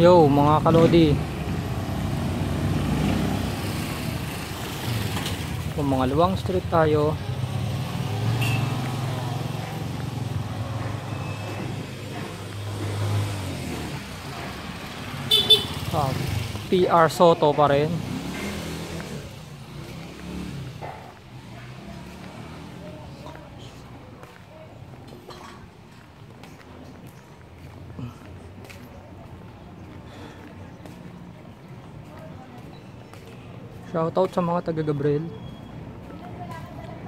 Yo mga kalodi, kung mga luwang street tayo, PR Soto pa rin. Shoutout sa mga taga Gabriel,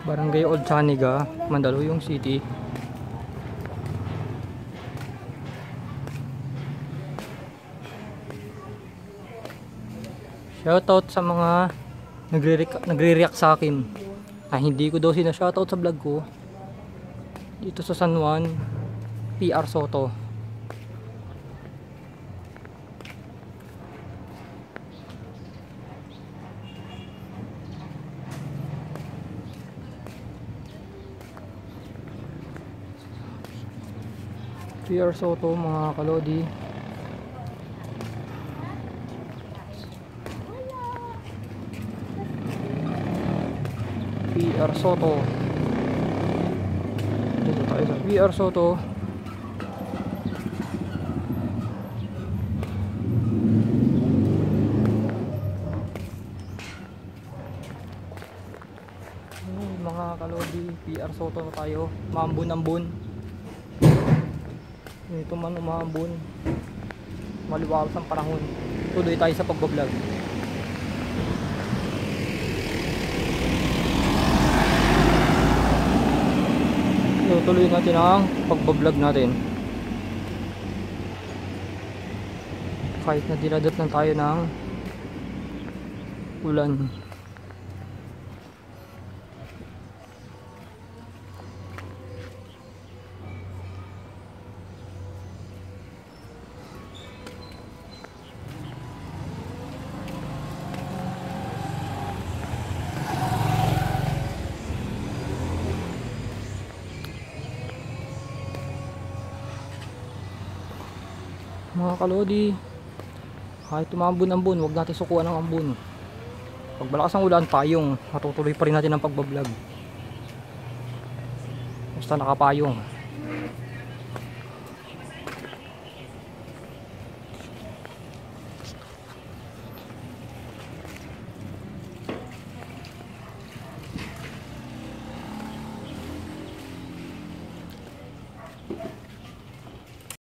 Barangay Old Chaniga, Mandaluyong City. Shoutout sa mga nagre-react sa akin na hindi ko daw sina-shoutout sa vlog ko dito sa San Juan. PR Soto. PR Soto mga kalodi. PR Soto. Dito tayo sa PR Soto. Mga kalodi, PR Soto na tayo. Maambun-ambun. Ito man umambun. Maliwalas ang panahon. Tuloy tayo sa pagbablog. Tuloy natin ang pagbablog natin. Kahit na dinadat lang tayo ng ulan. Mga kalodi, kahit tumambun-ambun, huwag natin sukuan ng ambun. Pag malakas ang ulan, payong. Matutuloy pa rin natin ang pagbablog basta nakapayong.